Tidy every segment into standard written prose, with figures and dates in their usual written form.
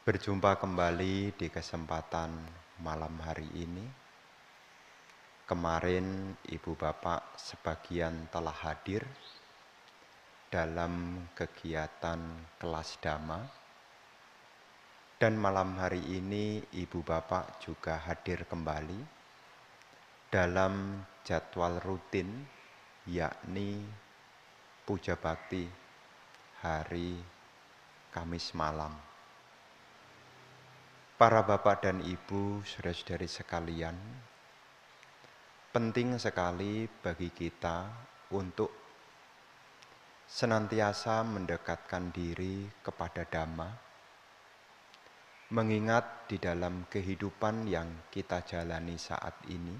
Berjumpa kembali di kesempatan malam hari ini. Kemarin Ibu Bapak sebagian telah hadir dalam kegiatan kelas Dhamma. Dan malam hari ini Ibu Bapak juga hadir kembali dalam jadwal rutin, yakni Puja Bakti hari Kamis malam. Para Bapak dan Ibu, saudara-saudari sekalian, penting sekali bagi kita untuk senantiasa mendekatkan diri kepada Dhamma, mengingat di dalam kehidupan yang kita jalani saat ini,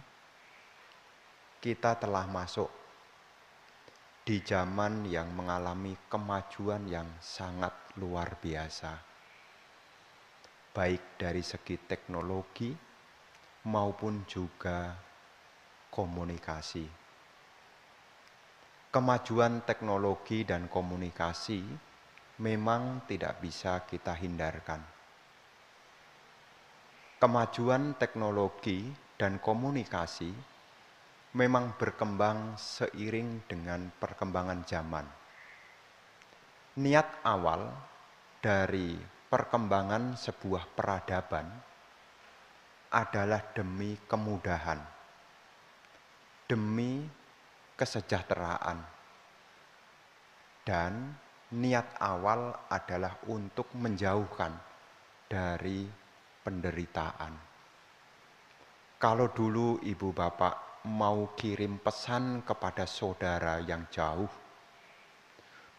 kita telah masuk di zaman yang mengalami kemajuan yang sangat luar biasa, baik dari segi teknologi maupun juga komunikasi. Kemajuan teknologi dan komunikasi memang tidak bisa kita hindarkan. Kemajuan teknologi dan komunikasi memang berkembang seiring dengan perkembangan zaman. Niat awal dari perkembangan sebuah peradaban adalah demi kemudahan, demi kesejahteraan, dan niat awal adalah untuk menjauhkan dari penderitaan. Kalau dulu ibu bapak mau kirim pesan kepada saudara yang jauh,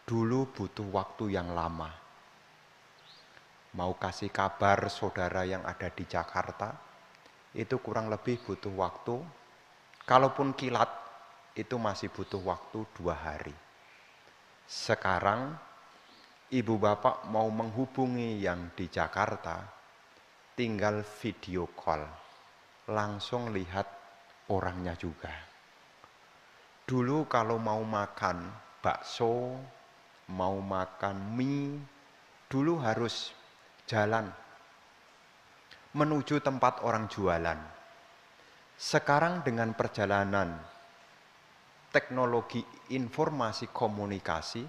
dulu butuh waktu yang lama. Mau kasih kabar saudara yang ada di Jakarta, itu kurang lebih butuh waktu. Kalaupun kilat, itu masih butuh waktu 2 hari. Sekarang, ibu bapak mau menghubungi yang di Jakarta, tinggal video call. Langsung lihat orangnya juga. Dulu kalau mau makan bakso, mau makan mie, dulu harus jalan menuju tempat orang jualan. Sekarang dengan perjalanan teknologi informasi komunikasi,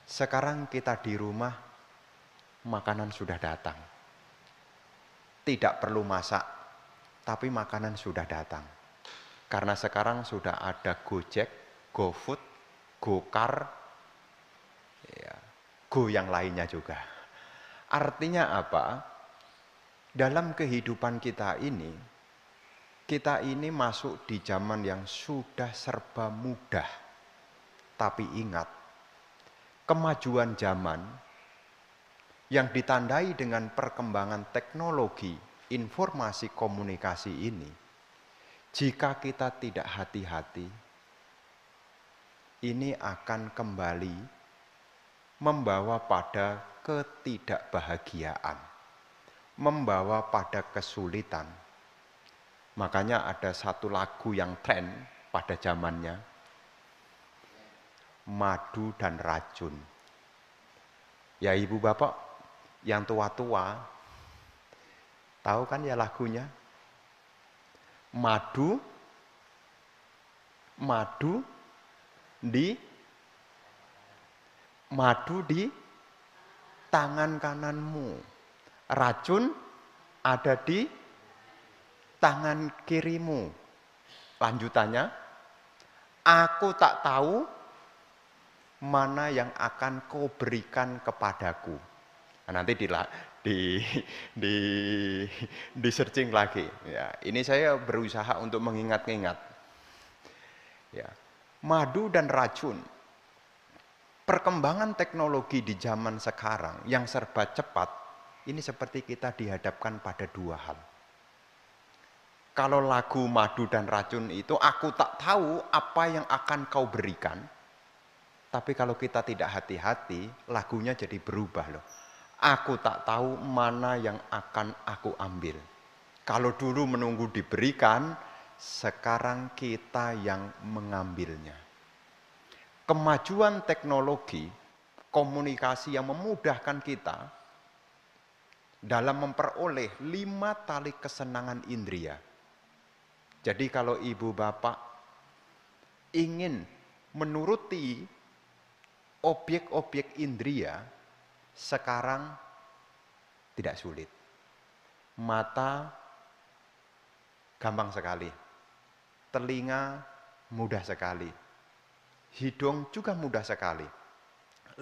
sekarang kita di rumah, makanan sudah datang. Tidak perlu masak, tapi makanan sudah datang. Karena sekarang sudah ada Gojek, GoFood, Gokar, ya, Go yang lainnya juga. Artinya apa? Dalam kehidupan kita ini masuk di zaman yang sudah serba mudah. Tapi ingat, kemajuan zaman yang ditandai dengan perkembangan teknologi informasi komunikasi ini, jika kita tidak hati-hati, ini akan kembali membawa pada ketidakbahagiaan, membawa pada kesulitan. Makanya ada satu lagu yang tren pada zamannya, Madu dan Racun. Ya ibu bapak yang tua-tua, tahu kan ya lagunya? Madu di tangan kananmu, racun ada di tangan kirimu. Lanjutannya, aku tak tahu mana yang akan kau berikan kepadaku. Nah, nanti di searching lagi. Ya, ini saya berusaha untuk mengingat-ingat. Ya, madu dan racun. Perkembangan teknologi di zaman sekarang yang serba cepat, ini seperti kita dihadapkan pada 2 hal. Kalau lagu Madu dan Racun itu, aku tak tahu apa yang akan kau berikan. Tapi kalau kita tidak hati-hati, lagunya jadi berubah loh. Aku tak tahu mana yang akan aku ambil. Kalau dulu menunggu diberikan, sekarang kita yang mengambilnya. Kemajuan teknologi, komunikasi yang memudahkan kita, dalam memperoleh 5 tali kesenangan indria. Jadi kalau ibu bapak ingin menuruti objek-objek indria, sekarang tidak sulit. Mata gampang sekali, telinga mudah sekali, hidung juga mudah sekali,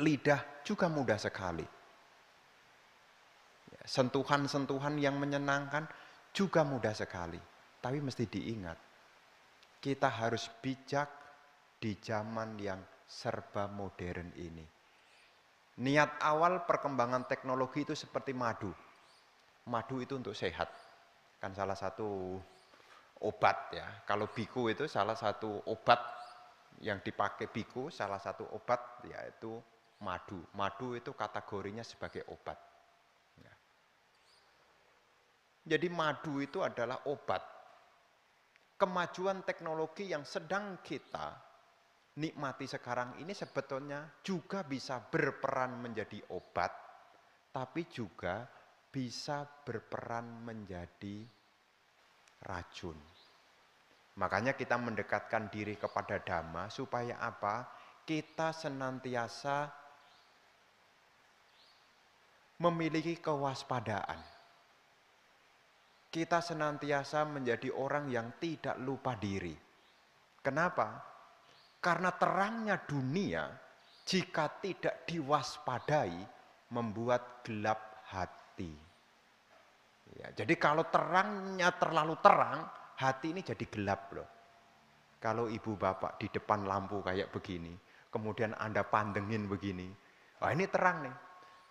lidah juga mudah sekali. Sentuhan-sentuhan yang menyenangkan juga mudah sekali. Tapi mesti diingat, kita harus bijak di zaman yang serba modern ini. Niat awal perkembangan teknologi itu seperti madu. Madu itu untuk sehat. Kan salah satu obat ya. Kalau biku itu salah satu obat yang dipakai biku, salah satu obat yaitu madu. Madu itu kategorinya sebagai obat. Ya. Jadi madu itu adalah obat. Kemajuan teknologi yang sedang kita nikmati sekarang ini sebetulnya juga bisa berperan menjadi obat, tapi juga bisa berperan menjadi racun. Makanya kita mendekatkan diri kepada Dhamma supaya apa? Kita senantiasa memiliki kewaspadaan. Kita senantiasa menjadi orang yang tidak lupa diri. Kenapa? Karena terangnya dunia jika tidak diwaspadai membuat gelap hati. Ya, jadi kalau terangnya terlalu terang, hati ini jadi gelap loh. Kalau ibu bapak di depan lampu kayak begini, kemudian Anda pandengin begini, wah ini terang nih.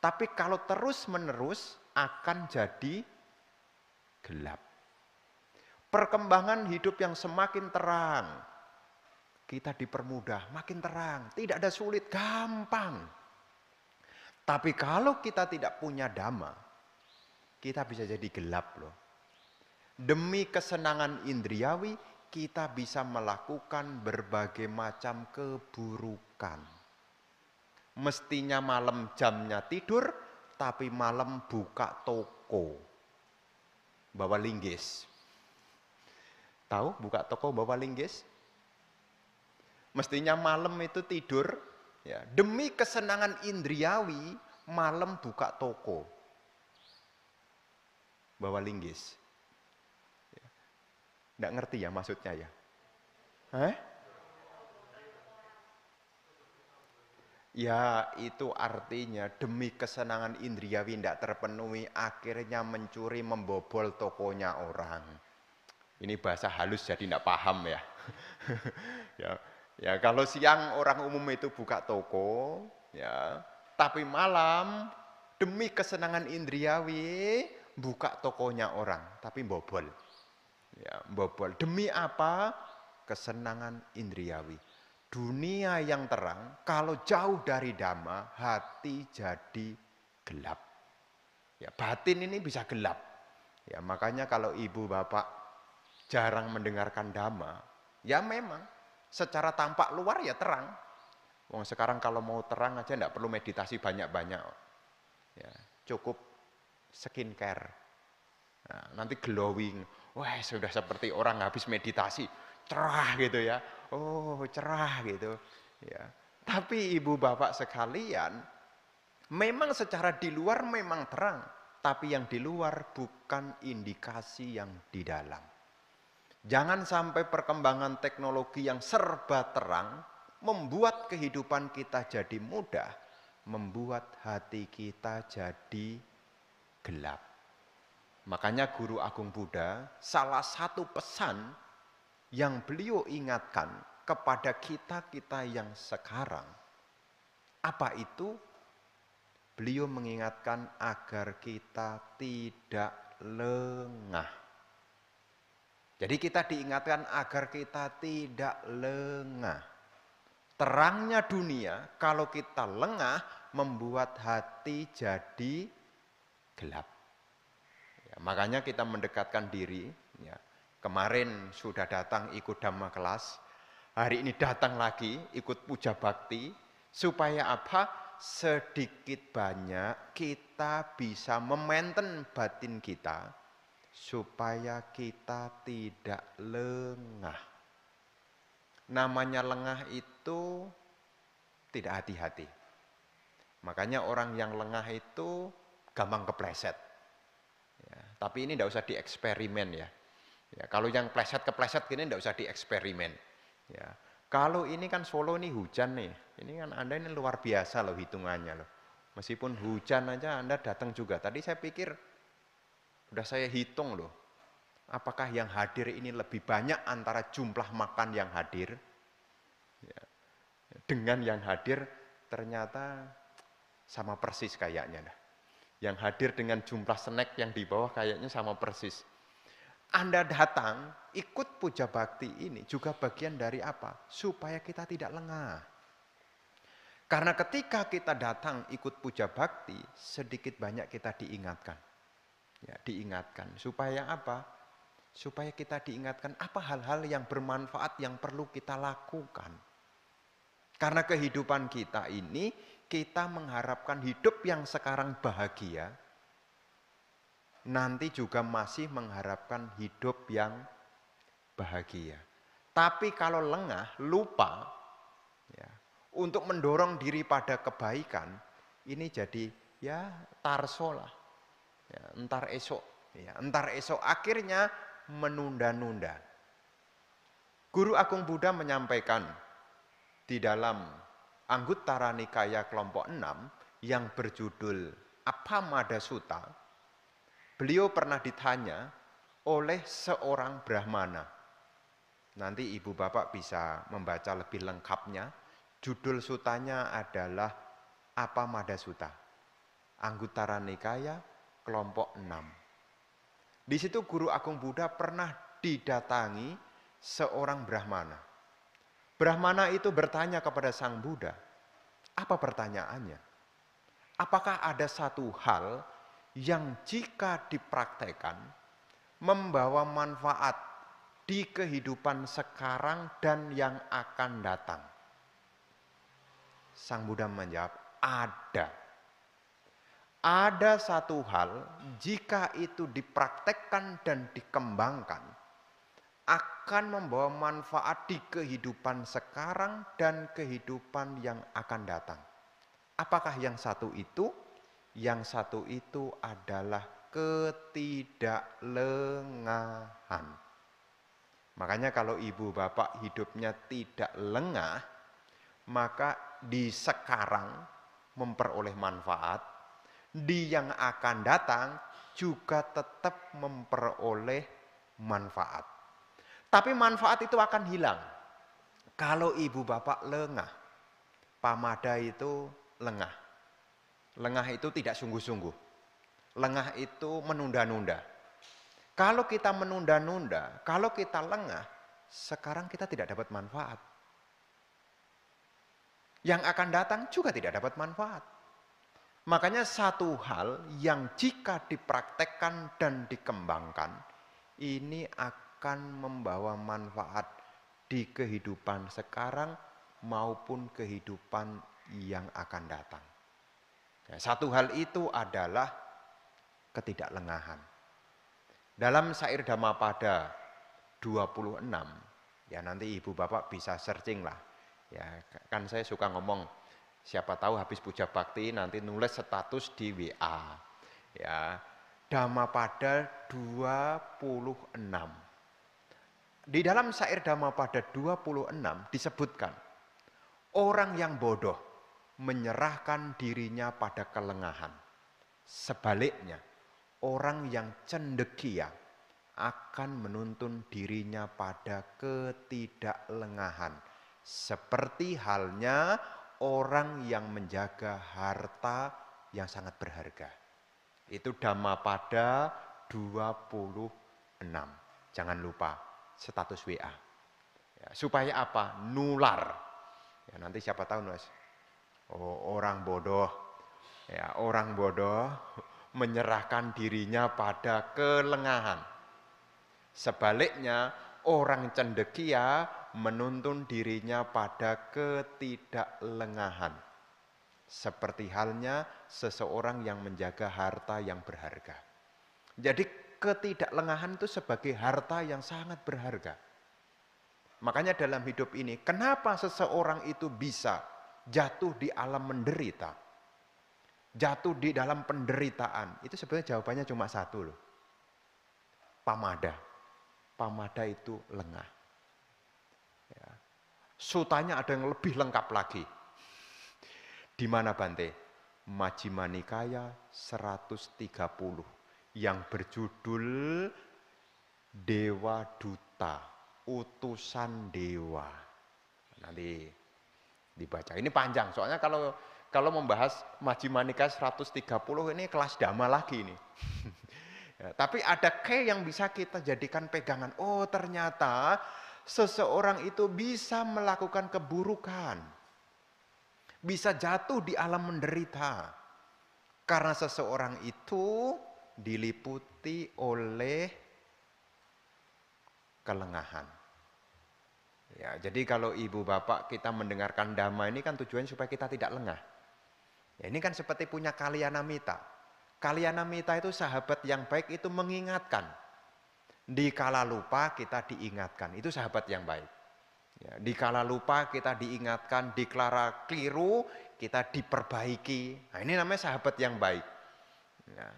Tapi kalau terus menerus akan jadi gelap. Perkembangan hidup yang semakin terang, kita dipermudah, makin terang, tidak ada sulit, gampang. Tapi kalau kita tidak punya Dhamma, kita bisa jadi gelap loh. Demi kesenangan indriawi, kita bisa melakukan berbagai macam keburukan. Mestinya malam jamnya tidur, tapi malam buka toko. Bawa linggis. Tahu buka toko bawa linggis? Mestinya malam itu tidur, ya, demi kesenangan indriawi, malam buka toko. Bawa linggis. Nggak ngerti ya maksudnya ya? Ya itu artinya demi kesenangan indriawi tidak terpenuhi, akhirnya mencuri, membobol tokonya orang. Ini bahasa halus jadi tidak paham ya. Ya kalau siang orang umum itu buka toko, ya, tapi malam demi kesenangan indriawi buka tokonya orang, tapi bobol. Ya, bobol. Demi apa? Kesenangan indriawi. Dunia yang terang, kalau jauh dari Dhamma, hati jadi gelap. Ya, batin ini bisa gelap. Ya, makanya kalau ibu bapak jarang mendengarkan Dhamma, ya memang secara tampak luar ya terang. Wong sekarang kalau mau terang aja enggak perlu meditasi banyak-banyak. Ya, cukup skincare. Nah, nanti glowing. Wah, sudah seperti orang habis meditasi, cerah gitu ya. Oh, cerah gitu. Ya. Tapi ibu bapak sekalian, memang secara di luar memang terang, tapi yang di luar bukan indikasi yang di dalam. Jangan sampai perkembangan teknologi yang serba terang membuat kehidupan kita jadi mudah, membuat hati kita jadi gelap. Makanya Guru Agung Buddha, salah satu pesan yang beliau ingatkan kepada kita-kita yang sekarang, apa itu? Beliau mengingatkan agar kita tidak lengah. Jadi kita diingatkan agar kita tidak lengah. Terangnya dunia, kalau kita lengah, membuat hati jadi gelap. Ya, makanya kita mendekatkan diri. Ya. Kemarin sudah datang ikut Dhamma kelas. Hari ini datang lagi ikut puja bakti. Supaya apa? sedikit banyak kita bisa memainten batin kita supaya kita tidak lengah. Namanya lengah itu tidak hati-hati. Makanya orang yang lengah itu gampang kepleset. Ya, tapi ini tidak usah dieksperimen ya. Ya, kalau yang kepleset gini tidak usah dieksperimen. Ya, kalau ini kan Solo nih hujan nih, ini kan Anda ini luar biasa loh hitungannya loh. Meskipun hujan aja Anda datang juga. Tadi saya pikir, udah saya hitung loh. Apakah yang hadir ini lebih banyak antara jumlah makan yang hadir ya, dengan yang hadir ternyata sama persis kayaknya. Yang hadir dengan jumlah snack yang di bawah kayaknya sama persis. Anda datang ikut puja bakti ini juga bagian dari apa? Supaya kita tidak lengah. Karena ketika kita datang ikut puja bakti, sedikit banyak kita diingatkan. Ya, diingatkan. Supaya apa? Supaya kita diingatkan apa hal-hal yang bermanfaat yang perlu kita lakukan. Karena kehidupan kita ini, kita mengharapkan hidup yang sekarang bahagia, nanti juga masih mengharapkan hidup yang bahagia. Tapi kalau lengah, lupa, ya, untuk mendorong diri pada kebaikan, ini jadi ya tarso lah, ya, entar esok, akhirnya menunda-nunda. Guru Agung Buddha menyampaikan di dalam Anguttara Nikaya kelompok 6 yang berjudul Appamada Sutta, beliau pernah ditanya oleh seorang Brahmana. Nanti ibu bapak bisa membaca lebih lengkapnya. Judul sutanya adalah Appamada Sutta, Anguttara Nikaya kelompok 6. Di situ Guru Agung Buddha pernah didatangi seorang Brahmana. Brahmana itu bertanya kepada Sang Buddha, apa pertanyaannya? Apakah ada satu hal yang jika dipraktekkan membawa manfaat di kehidupan sekarang dan yang akan datang? Sang Buddha menjawab, ada. Ada satu hal, jika itu dipraktekkan dan dikembangkan, akan membawa manfaat di kehidupan sekarang dan kehidupan yang akan datang. Apakah yang satu itu? Yang satu itu adalah ketidaklengahan. Makanya kalau ibu bapak hidupnya tidak lengah, maka di sekarang memperoleh manfaat, di yang akan datang juga tetap memperoleh manfaat. Tapi manfaat itu akan hilang kalau ibu bapak lengah. Pamada itu lengah. Lengah itu tidak sungguh-sungguh. Lengah itu menunda-nunda. Kalau kita menunda-nunda, kalau kita lengah, sekarang kita tidak dapat manfaat. Yang akan datang juga tidak dapat manfaat. Makanya satu hal yang jika dipraktekkan dan dikembangkan, ini akan membawa manfaat di kehidupan sekarang maupun kehidupan yang akan datang. Satu hal itu adalah ketidaklengahan. Dalam syair Dhammapada 26, ya nanti ibu bapak bisa searching lah. Ya, kan saya suka ngomong, siapa tahu habis puja bakti nanti nulis status di WA. Ya, Dhammapada 26. Di dalam syair Dhammapada 26 disebutkan, orang yang bodoh menyerahkan dirinya pada kelengahan. Sebaliknya, orang yang cendekia akan menuntun dirinya pada ketidaklengahan. Seperti halnya orang yang menjaga harta yang sangat berharga. Itu Dhammapada 26. Jangan lupa status WA. Ya, supaya apa? Nular. Ya, nanti siapa tahu nulis. Oh, orang bodoh. Ya, orang bodoh menyerahkan dirinya pada kelengahan. Sebaliknya, orang cendekia menuntun dirinya pada ketidaklengahan. Seperti halnya seseorang yang menjaga harta yang berharga. Jadi ketidaklengahan itu sebagai harta yang sangat berharga. Makanya dalam hidup ini, kenapa seseorang itu bisa jatuh di alam menderita? Jatuh di dalam penderitaan. Itu sebenarnya jawabannya cuma satu loh. Pamada. Pamada itu lengah. Ya. Sutanya ada yang lebih lengkap lagi. Di mana Bante? Majjhima Nikaya 130 yang berjudul Dewa Duta, utusan dewa. Nanti dibaca. Ini panjang, soalnya kalau membahas Majjhima Nikaya 130 ini kelas dhamma lagi ini. Ya, tapi ada yang bisa kita jadikan pegangan. Oh, ternyata seseorang itu bisa melakukan keburukan. Bisa jatuh di alam menderita. Karena seseorang itu diliputi oleh kelengahan. Ya, jadi kalau ibu bapak kita mendengarkan dhamma ini kan tujuannya supaya kita tidak lengah. Ya, ini kan seperti punya kalyanamita. Kalyanamita itu sahabat yang baik, itu mengingatkan. Di kala lupa kita diingatkan. Itu sahabat yang baik. Ya, di kala lupa kita diingatkan, di kala keliru kita diperbaiki. Nah, ini namanya sahabat yang baik. Ya.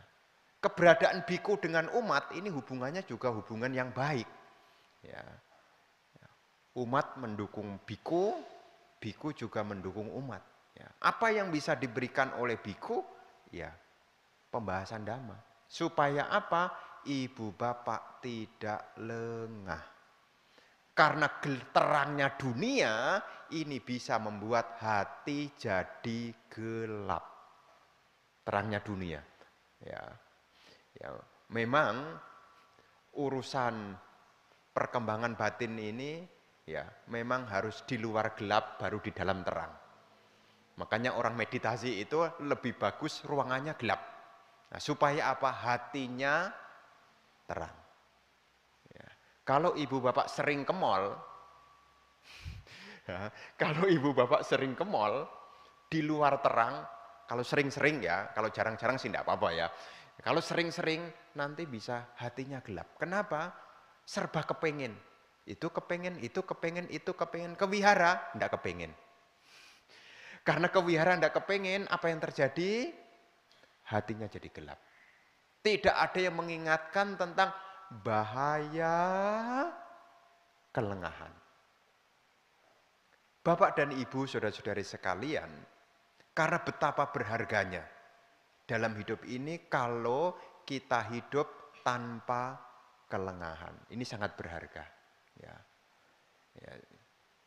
Keberadaan biku dengan umat ini hubungannya juga hubungan yang baik. Ya. Umat mendukung biku, biku juga mendukung umat. Ya. Apa yang bisa diberikan oleh biku? Ya, pembahasan dhamma. Supaya apa? Ibu bapak tidak lengah. Karena terangnya dunia ini bisa membuat hati jadi gelap. Terangnya dunia. Ya, memang urusan perkembangan batin ini ya memang harus di luar gelap baru di dalam terang. Makanya orang meditasi itu lebih bagus ruangannya gelap. Nah, supaya apa? Hatinya terang. Kalau ibu bapak sering ke mall, ya, kalau ibu bapak sering ke mall, di luar terang, kalau sering-sering ya, kalau jarang-jarang sih tidak apa-apa ya. Kalau sering-sering nanti bisa hatinya gelap. Kenapa? Serba kepengin. Itu kepengin, itu kepengin, itu kepengin. Ke wihara, tidak kepengin. Karena ke wihara tidak kepengin, apa yang terjadi? Hatinya jadi gelap. Tidak ada yang mengingatkan tentang bahaya kelengahan. Bapak dan Ibu, saudara-saudari sekalian, karena betapa berharganya dalam hidup ini kalau kita hidup tanpa kelengahan. Ini sangat berharga. Ya.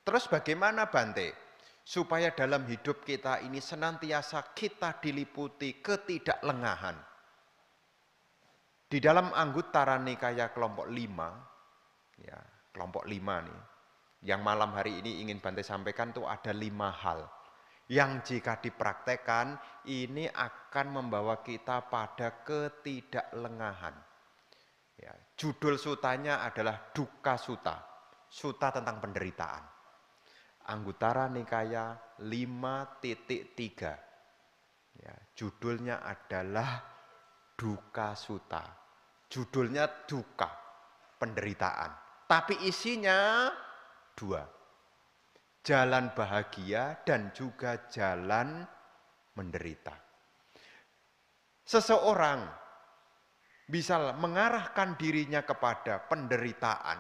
Terus bagaimana Bante? Supaya dalam hidup kita ini senantiasa kita diliputi ketidaklengahan. Di dalam Anguttara Nikaya kelompok 5, ya, kelompok 5 nih, yang malam hari ini ingin Bante sampaikan tuh ada 5 hal. Yang jika dipraktekkan, ini akan membawa kita pada ketidaklengahan. Ya, judul sutanya adalah Dukkha Sutta, Sutta tentang penderitaan. Anguttara Nikaya 5.3. Ya, judulnya adalah Dukkha Sutta. Judulnya dukkha, penderitaan. Tapi isinya 2. Jalan bahagia dan juga jalan menderita. Seseorang bisa mengarahkan dirinya kepada penderitaan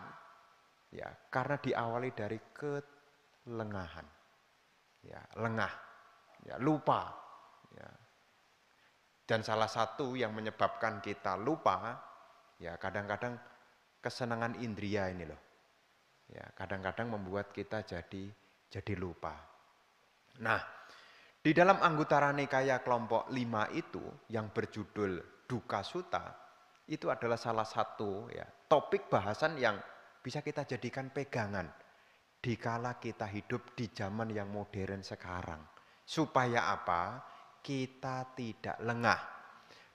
ya, karena diawali dari kelengahan. Ya, lengah, ya, lupa. Ya. Dan salah satu yang menyebabkan kita lupa, ya kadang-kadang kesenangan indria ini loh. Ya, kadang-kadang membuat kita jadi lupa. Nah, di dalam Anguttara Nikaya kelompok 5 itu yang berjudul Dukkha Sutta, itu adalah salah satu ya topik bahasan yang bisa kita jadikan pegangan dikala kita hidup di zaman yang modern sekarang. Supaya apa? Kita tidak lengah.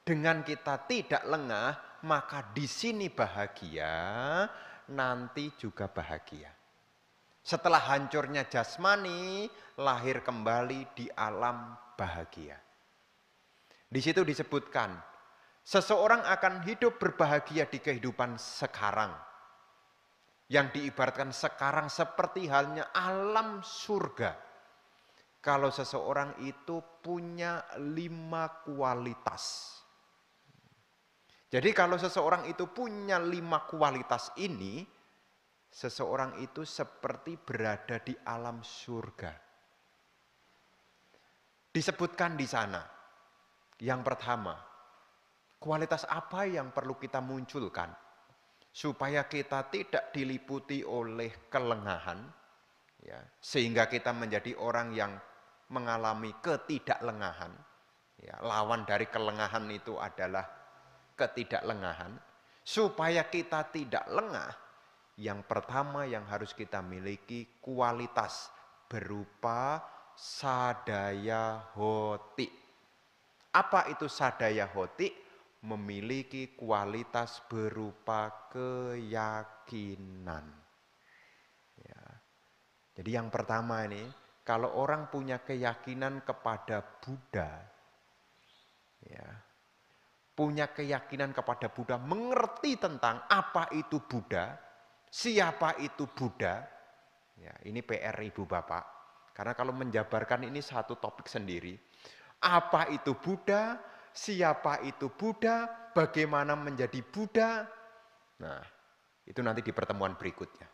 Dengan kita tidak lengah, maka di sini bahagia, nanti juga bahagia. Setelah hancurnya jasmani, lahir kembali di alam bahagia. Di situ disebutkan, seseorang akan hidup berbahagia di kehidupan sekarang. Yang diibaratkan sekarang seperti halnya alam surga. Kalau seseorang itu punya 5 kualitas. Jadi kalau seseorang itu punya 5 kualitas ini, seseorang itu seperti berada di alam surga. Disebutkan di sana. Yang pertama, kualitas apa yang perlu kita munculkan supaya kita tidak diliputi oleh kelengahan, ya, sehingga kita menjadi orang yang mengalami ketidaklengahan. Ya, lawan dari kelengahan itu adalah ketidaklengahan. Supaya kita tidak lengah, yang pertama yang harus kita miliki kualitas berupa sadaya hoti. Apa itu sadaya hoti? Memiliki kualitas berupa keyakinan. Ya. Jadi yang pertama ini, kalau orang punya keyakinan kepada Buddha, ya, punya keyakinan kepada Buddha, mengerti tentang apa itu Buddha, siapa itu Buddha, ya, ini PR ibu bapak. Karena kalau menjabarkan ini satu topik sendiri. Apa itu Buddha? Siapa itu Buddha? Bagaimana menjadi Buddha? Nah, itu nanti di pertemuan berikutnya.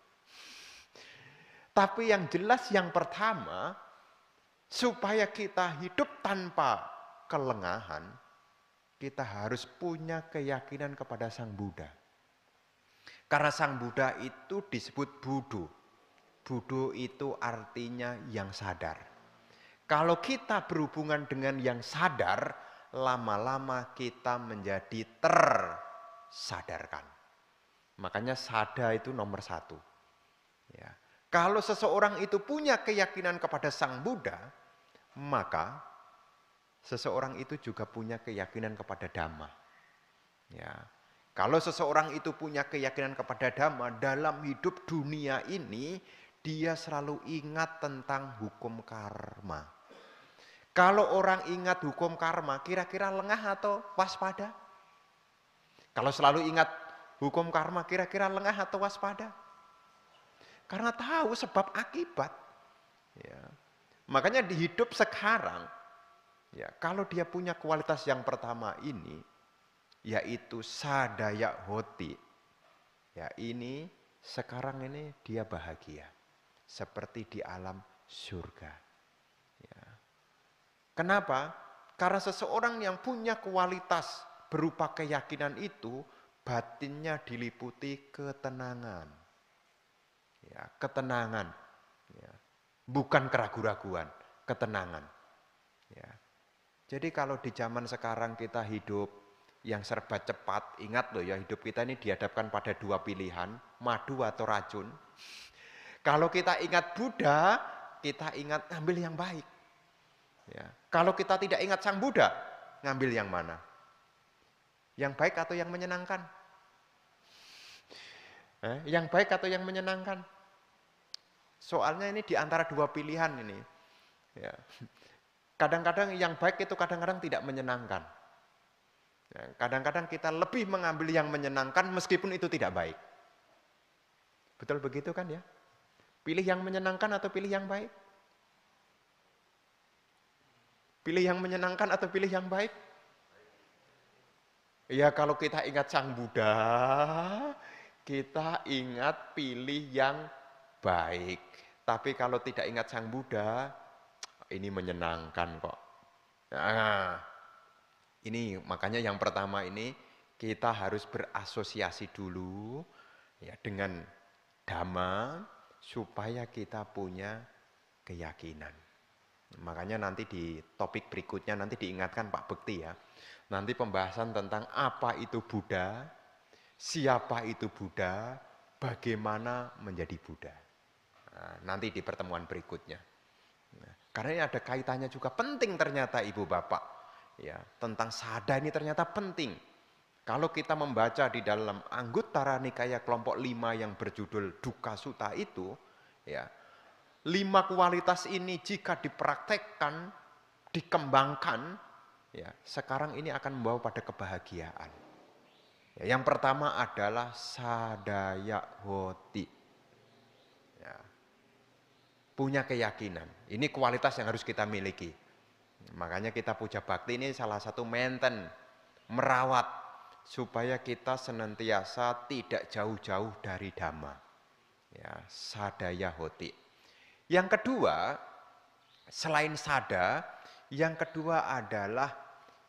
Tapi yang jelas yang pertama, supaya kita hidup tanpa kelengahan, kita harus punya keyakinan kepada Sang Buddha. Karena Sang Buddha itu disebut Buddho. Buddho itu artinya yang sadar. Kalau kita berhubungan dengan yang sadar, lama-lama kita menjadi tersadarkan. Makanya sada itu nomor 1. Ya. Kalau seseorang itu punya keyakinan kepada Sang Buddha, maka seseorang itu juga punya keyakinan kepada Dhamma. Ya. Kalau seseorang itu punya keyakinan kepada Dhamma, dalam hidup dunia ini, dia selalu ingat tentang hukum karma. Kalau orang ingat hukum karma, kira-kira lengah atau waspada? Kalau selalu ingat hukum karma, kira-kira lengah atau waspada? Karena tahu sebab akibat. Ya. Makanya di hidup sekarang, ya, kalau dia punya kualitas yang pertama ini, yaitu sadaya hoti, ya, ini sekarang ini dia bahagia. Seperti di alam surga. Ya. Kenapa? Karena seseorang yang punya kualitas berupa keyakinan itu, batinnya diliputi ketenangan. Ya, ketenangan. Ya. Bukan keraguan-raguan, ketenangan. Ya. Jadi kalau di zaman sekarang kita hidup yang serba cepat, ingat loh ya, hidup kita ini dihadapkan pada 2 pilihan, madu atau racun. Kalau kita ingat Buddha, kita ingat ambil yang baik. Ya. Kalau kita tidak ingat Sang Buddha, ngambil yang mana? Yang baik atau yang menyenangkan? Yang baik atau yang menyenangkan? Soalnya ini di antara 2 pilihan ini. Ya. Kadang-kadang yang baik itu kadang-kadang tidak menyenangkan. Ya. Kadang-kadang kita lebih mengambil yang menyenangkan meskipun itu tidak baik. Betul begitu kan ya? Pilih yang menyenangkan atau pilih yang baik? Pilih yang menyenangkan atau pilih yang baik? Ya kalau kita ingat Sang Buddha, kita ingat pilih yang baik. Tapi kalau tidak ingat Sang Buddha, ini menyenangkan kok. Nah, ini makanya yang pertama ini kita harus berasosiasi dulu ya dengan Dhamma supaya kita punya keyakinan. Makanya nanti di topik berikutnya nanti diingatkan Pak Bekti ya. Nanti pembahasan tentang apa itu Buddha, siapa itu Buddha, bagaimana menjadi Buddha. Nah, nanti di pertemuan berikutnya. Nah, karena ini ada kaitannya juga penting ternyata Ibu Bapak. Ya, tentang sada ini ternyata penting. Kalau kita membaca di dalam Anguttara Nikaya kelompok 5 yang berjudul Dukkha Sutta itu, ya, 5 kualitas ini jika dipraktekkan dikembangkan, ya, sekarang ini akan membawa pada kebahagiaan. Ya, yang pertama adalah sadaya hoti. Ya, punya keyakinan. Ini kualitas yang harus kita miliki. Makanya kita puja bakti ini salah satu maintain, merawat supaya kita senantiasa tidak jauh-jauh dari Dhamma. Ya, sadaya hoti. Yang kedua, selain sada, yang kedua adalah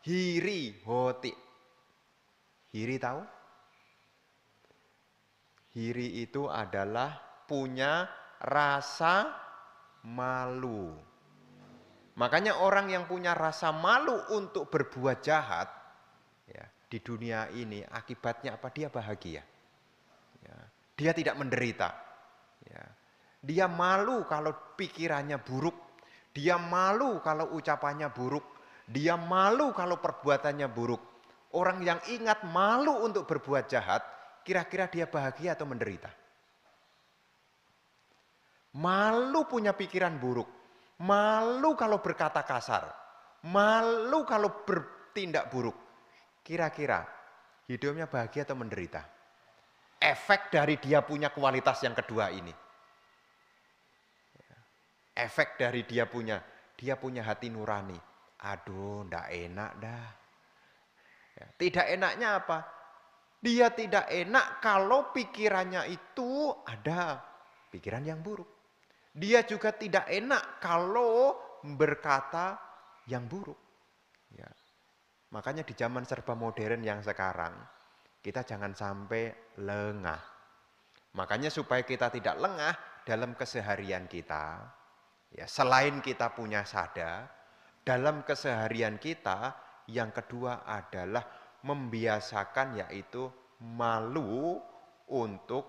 hiri hoti. Hiri tahu? Hiri itu adalah punya rasa malu. Makanya orang yang punya rasa malu untuk berbuat jahat, ya, di dunia ini akibatnya apa? Dia bahagia. Ya, dia tidak menderita. Ya, dia malu kalau pikirannya buruk. Dia malu kalau ucapannya buruk. Dia malu kalau perbuatannya buruk. Orang yang ingat malu untuk berbuat jahat, kira-kira dia bahagia atau menderita? Malu punya pikiran buruk. Malu kalau berkata kasar. Malu kalau bertindak buruk. Kira-kira hidupnya bahagia atau menderita? Efek dari dia punya kualitas yang kedua ini. Efek dari dia punya hati nurani. Aduh, ndak enak dah. Ya, tidak enaknya apa? Dia tidak enak kalau pikirannya itu ada pikiran yang buruk. Dia juga tidak enak kalau berkata yang buruk. Ya. Makanya di zaman serba modern yang sekarang, kita jangan sampai lengah. Makanya supaya kita tidak lengah dalam keseharian kita, ya, selain kita punya sada, dalam keseharian kita yang kedua adalah membiasakan yaitu malu untuk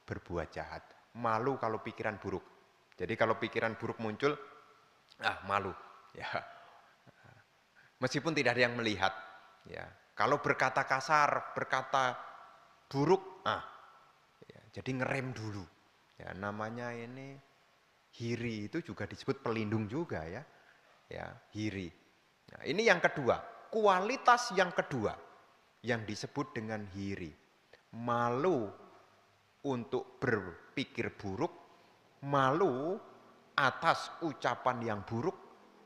berbuat jahat. Malu kalau pikiran buruk. Jadi kalau pikiran buruk muncul, malu. Ya. Meskipun tidak ada yang melihat. Ya. Kalau berkata kasar, berkata buruk, ya, jadi ngerem dulu. Ya, namanya ini hiri itu juga disebut pelindung juga ya. Ya, hiri. Nah, ini yang kedua, kualitas yang kedua yang disebut dengan hiri. Malu untuk berpikir buruk, malu atas ucapan yang buruk,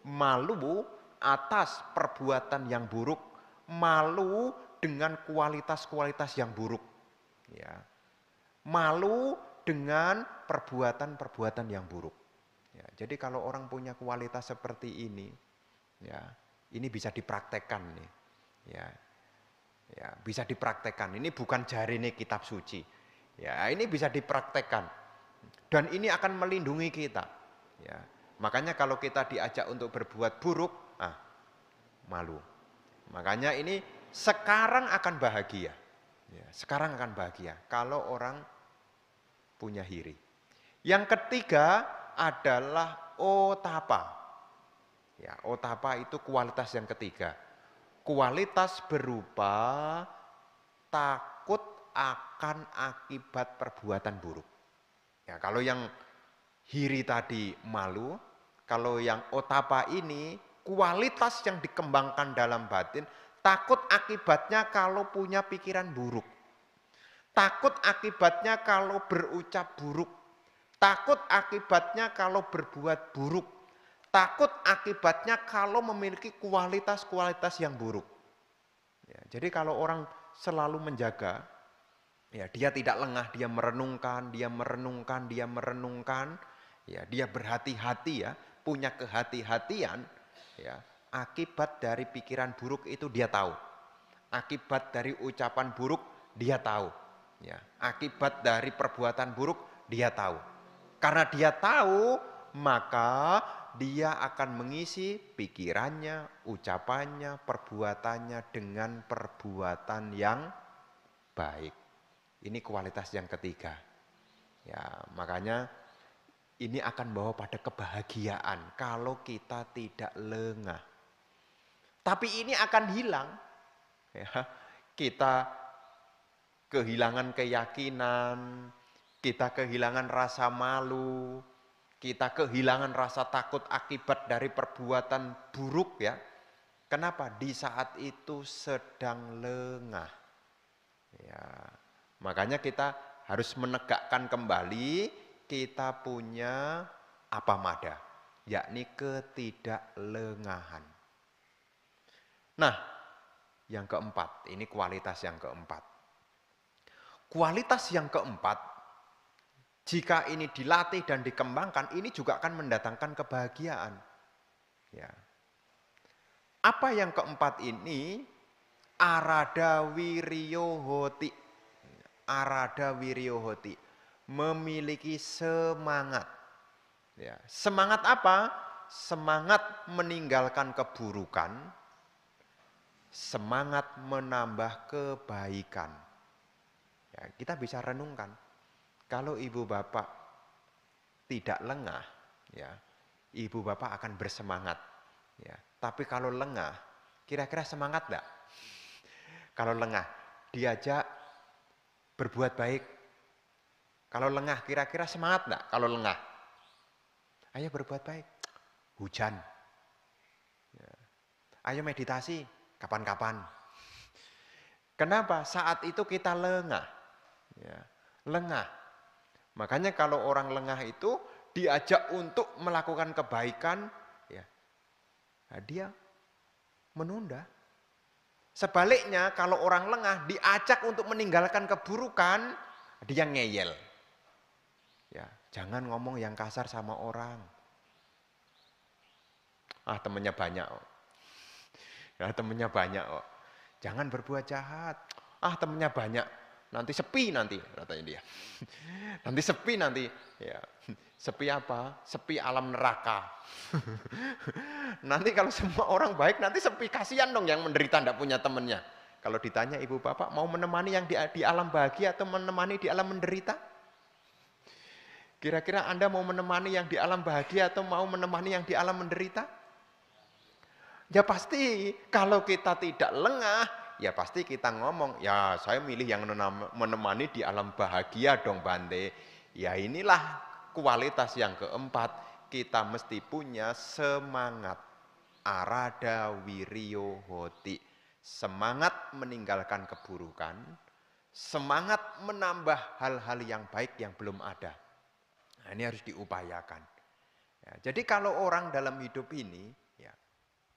malu atas perbuatan yang buruk, malu dengan kualitas-kualitas yang buruk. Ya. Malu dengan perbuatan-perbuatan yang buruk. Ya, jadi kalau orang punya kualitas seperti ini, ya, ini bisa dipraktekkan nih. Ya, bisa dipraktekkan. Ini bukan jarine kitab suci. Ya, ini bisa dipraktekkan. Dan ini akan melindungi kita. Ya, makanya kalau kita diajak untuk berbuat buruk, malu. Makanya ini sekarang akan bahagia. Ya, sekarang akan bahagia kalau orang punya hiri. Yang ketiga adalah otapa. Ya, otapa itu kualitas yang ketiga. Kualitas berupa takut akan akibat perbuatan buruk. Ya, kalau yang hiri tadi malu, kalau yang otapa ini kualitas yang dikembangkan dalam batin, takut akibatnya kalau punya pikiran buruk. Takut akibatnya kalau berucap buruk. Takut akibatnya kalau berbuat buruk. Takut akibatnya kalau memiliki kualitas-kualitas yang buruk. Ya, jadi kalau orang selalu menjaga, ya, dia tidak lengah, dia merenungkan, ya, dia berhati-hati, ya, punya kehati-hatian, ya, akibat dari pikiran buruk itu dia tahu. Akibat dari ucapan buruk dia tahu. Ya, akibat dari perbuatan buruk dia tahu. Karena dia tahu, maka dia akan mengisi pikirannya, ucapannya, perbuatannya dengan perbuatan yang baik. Ini kualitas yang ketiga. Ya, makanya ini akan bawa pada kebahagiaan kalau kita tidak lengah. Tapi ini akan hilang. Ya, kita kehilangan keyakinan, kita kehilangan rasa malu, Kita kehilangan rasa takut akibat dari perbuatan buruk ya. Kenapa? Di saat itu sedang lengah. Ya, makanya kita harus menegakkan kembali kita punya apa mada, yakni ketidaklengahan. Nah, yang keempat, ini kualitas yang keempat. Kualitas yang keempat, jika ini dilatih dan dikembangkan, ini juga akan mendatangkan kebahagiaan. Ya. Apa yang keempat ini? Arada wiryohoti. Arada wiryohoti. Memiliki semangat. Ya. Semangat apa? Semangat meninggalkan keburukan. Semangat menambah kebaikan. Ya, kita bisa renungkan. Kalau ibu bapak tidak lengah, ya, ibu bapak akan bersemangat. Ya. Tapi kalau lengah, kira-kira semangat enggak? Kalau lengah, diajak berbuat baik. Kalau lengah, kira-kira semangat enggak? Kalau lengah, ayo berbuat baik. Hujan. Ya. Ayo meditasi, kapan-kapan. Kenapa? Saat itu kita lengah. Ya. Lengah. Makanya kalau orang lengah itu diajak untuk melakukan kebaikan, ya, nah dia menunda. Sebaliknya kalau orang lengah diajak untuk meninggalkan keburukan, dia ngeyel. Ya, jangan ngomong yang kasar sama orang. Ah, temennya banyak. Oh. Ya, temennya banyak. Oh. Jangan berbuat jahat. Ah, temennya banyak. Nanti sepi nanti, katanya dia. Nanti sepi nanti. Ya. Sepi apa? Sepi alam neraka. Nanti kalau semua orang baik, nanti sepi. Kasihan dong yang menderita tidak punya temannya. Kalau ditanya ibu bapak, mau menemani yang di alam bahagia atau menemani di alam menderita? Kira-kira Anda mau menemani yang di alam bahagia atau mau menemani yang di alam menderita? Ya pasti, kalau kita tidak lengah, ya pasti kita ngomong, ya saya milih yang menemani di alam bahagia dong Bante. Ya inilah kualitas yang keempat, kita mesti punya semangat. Arada wiryo hoti. Semangat meninggalkan keburukan, semangat menambah hal-hal yang baik yang belum ada. Nah, ini harus diupayakan. Ya, jadi kalau orang dalam hidup ini, ya,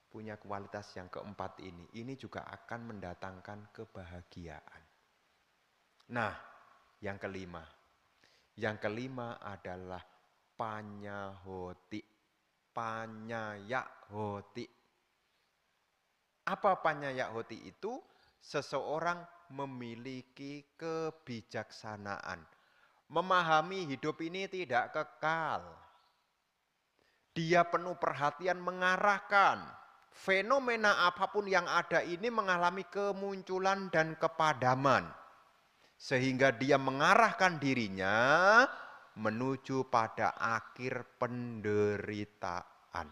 punya kualitas yang keempat ini juga akan mendatangkan kebahagiaan. Nah, yang kelima. Yang kelima adalah panyahoti. Panyayahoti. Apa panyayahoti itu? Seseorang memiliki kebijaksanaan. Memahami hidup ini tidak kekal. Dia penuh perhatian mengarahkan. Fenomena apapun yang ada ini mengalami kemunculan dan kepadaman. Sehingga dia mengarahkan dirinya menuju pada akhir penderitaan.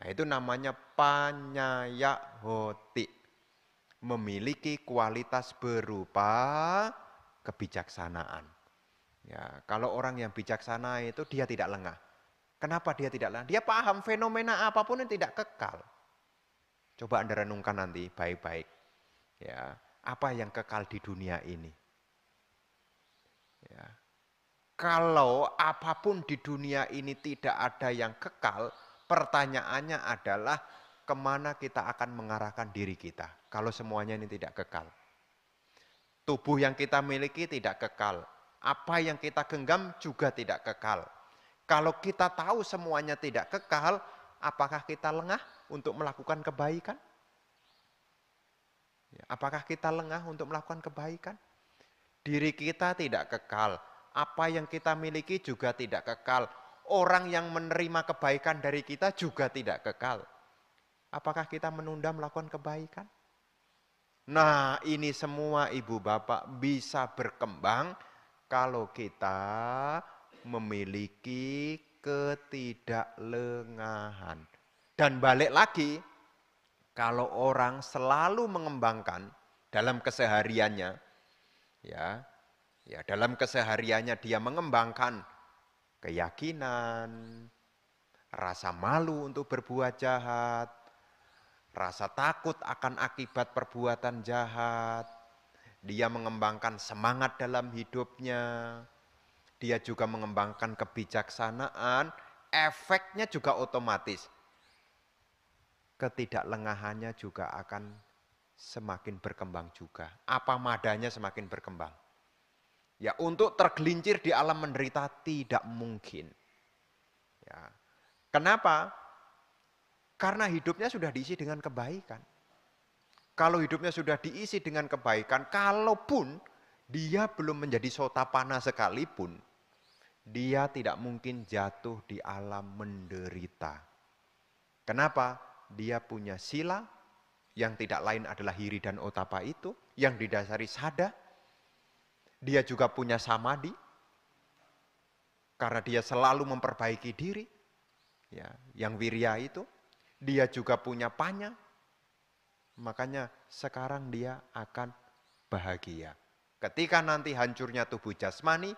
Nah, itu namanya panyayahoti. Memiliki kualitas berupa kebijaksanaan. Ya, kalau orang yang bijaksana itu dia tidak lengah. Kenapa dia tidak lengah? Dia paham fenomena apapun yang tidak kekal. Coba Anda renungkan nanti baik-baik. Ya, apa yang kekal di dunia ini? Ya. Kalau apapun di dunia ini tidak ada yang kekal, pertanyaannya adalah kemana kita akan mengarahkan diri kita. Kalau semuanya ini tidak kekal. Tubuh yang kita miliki tidak kekal. Apa yang kita genggam juga tidak kekal. Kalau kita tahu semuanya tidak kekal, apakah kita lengah untuk melakukan kebaikan? Ya, apakah kita lengah untuk melakukan kebaikan? Diri kita tidak kekal. Apa yang kita miliki juga tidak kekal. Orang yang menerima kebaikan dari kita juga tidak kekal. Apakah kita menunda melakukan kebaikan? Nah, ini semua ibu bapak bisa berkembang kalau kita memiliki ketidaklengahan. Dan balik lagi, kalau orang selalu mengembangkan dalam kesehariannya, ya dalam kesehariannya dia mengembangkan keyakinan, rasa malu untuk berbuat jahat, rasa takut akan akibat perbuatan jahat. Dia mengembangkan semangat dalam hidupnya. Dia juga mengembangkan kebijaksanaan. Efeknya juga otomatis. Ketidaklengahannya juga akan semakin berkembang juga. Apa madanya semakin berkembang. Ya, untuk tergelincir di alam menderita tidak mungkin. Ya. Kenapa? Karena hidupnya sudah diisi dengan kebaikan. Kalau hidupnya sudah diisi dengan kebaikan, kalaupun dia belum menjadi sotapana sekalipun, dia tidak mungkin jatuh di alam menderita. Kenapa? Dia punya sila yang tidak lain adalah hiri dan otapa itu, yang didasari sada. Dia juga punya samadhi, karena dia selalu memperbaiki diri, ya, yang wirya itu. Dia juga punya panya, makanya sekarang dia akan bahagia. Ketika nanti hancurnya tubuh jasmani,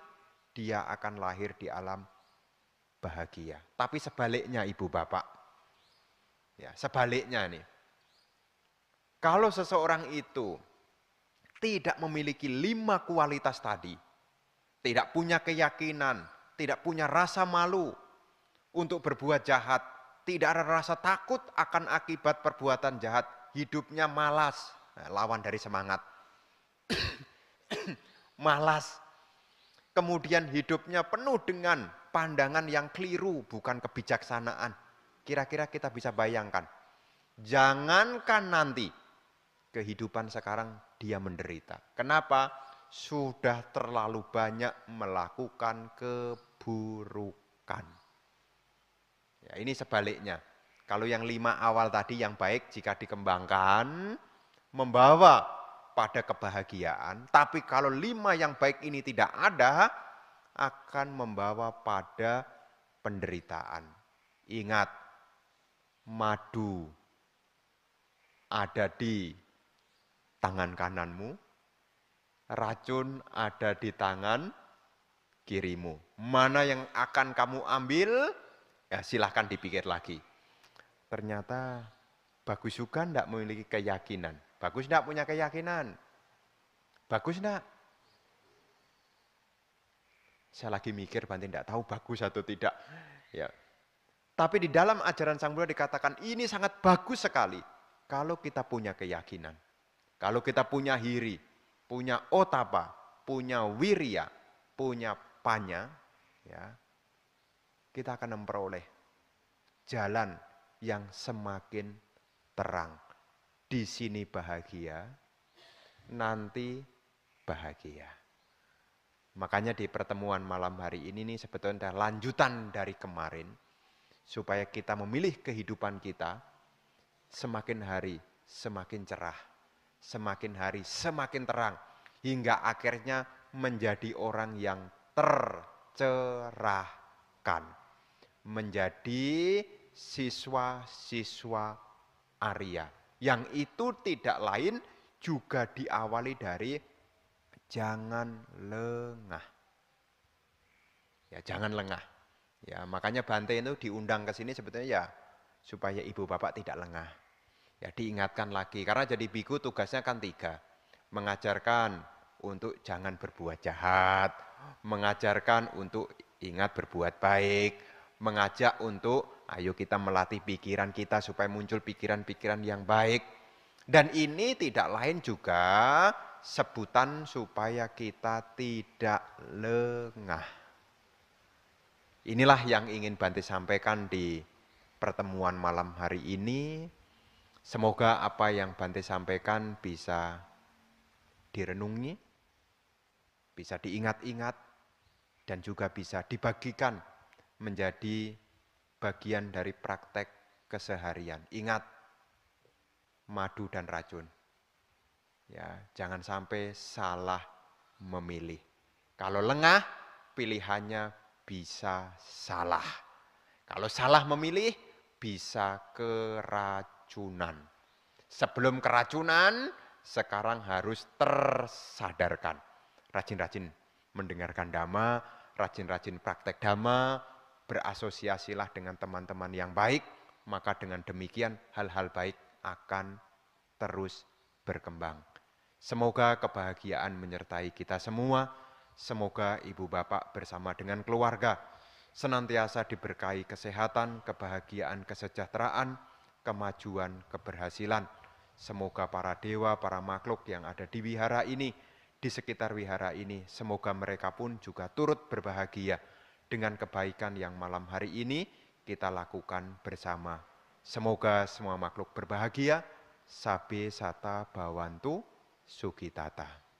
dia akan lahir di alam bahagia. Tapi sebaliknya ibu bapak, ya sebaliknya nih. Kalau seseorang itu tidak memiliki 5 kualitas tadi, tidak punya keyakinan, tidak punya rasa malu untuk berbuat jahat, tidak ada rasa takut akan akibat perbuatan jahat, hidupnya malas, lawan dari semangat. Malas. Kemudian hidupnya penuh dengan pandangan yang keliru, bukan kebijaksanaan. Kira-kira kita bisa bayangkan. Jangankan nanti kehidupan sekarang dia menderita. Kenapa? Sudah terlalu banyak melakukan keburukan. Ya, ini sebaliknya. Kalau yang 5 awal tadi yang baik jika dikembangkan, membawa pada kebahagiaan. Tapi kalau 5 yang baik ini tidak ada, akan membawa pada penderitaan. Ingat, madu ada di tangan kananmu, racun ada di tangan kirimu. Mana yang akan kamu ambil? Ya silahkan dipikir lagi. Ternyata bagus juga tidak memiliki keyakinan. Bagus tidak punya keyakinan? Bagus tidak? Saya lagi mikir, Bante tidak tahu bagus atau tidak. Ya. Tapi di dalam ajaran Sang Buddha dikatakan ini sangat bagus sekali. Kalau kita punya keyakinan. Kalau kita punya hiri, punya otapa, punya wirya, punya panya, ya, kita akan memperoleh jalan yang semakin terang. Di sini bahagia, nanti bahagia. Makanya di pertemuan malam hari ini nih sebetulnya lanjutan dari kemarin. Supaya kita memilih kehidupan kita semakin hari semakin cerah. Semakin hari semakin terang. Hingga akhirnya menjadi orang yang tercerahkan. Menjadi siswa-siswa Arya. Yang itu tidak lain juga diawali dari jangan lengah. Ya, jangan lengah. Ya, makanya Bante itu diundang ke sini sebetulnya ya supaya ibu bapak tidak lengah. Ya, diingatkan lagi karena jadi biku tugasnya kan 3. Mengajarkan untuk jangan berbuat jahat, mengajarkan untuk ingat berbuat baik, mengajak untuk ayo kita melatih pikiran kita supaya muncul pikiran-pikiran yang baik. Dan ini tidak lain juga sebutan supaya kita tidak lengah. Inilah yang ingin Bante sampaikan di pertemuan malam hari ini. Semoga apa yang Bante sampaikan bisa direnungi, bisa diingat-ingat, dan juga bisa dibagikan menjadi bagian dari praktek keseharian. Ingat, madu dan racun. Ya, jangan sampai salah memilih. Kalau lengah, pilihannya bisa salah. Kalau salah memilih, bisa keracunan. Sebelum keracunan, sekarang harus tersadarkan. Rajin-rajin mendengarkan dhamma, rajin-rajin praktek dhamma, berasosiasilah dengan teman-teman yang baik, maka dengan demikian hal-hal baik akan terus berkembang. Semoga kebahagiaan menyertai kita semua, semoga ibu bapak bersama dengan keluarga senantiasa diberkahi kesehatan, kebahagiaan, kesejahteraan, kemajuan, keberhasilan. Semoga para dewa, para makhluk yang ada di wihara ini, di sekitar wihara ini, semoga mereka pun juga turut berbahagia dengan kebaikan yang malam hari ini kita lakukan bersama. Semoga semua makhluk berbahagia, sabe sata bawantu sukitata.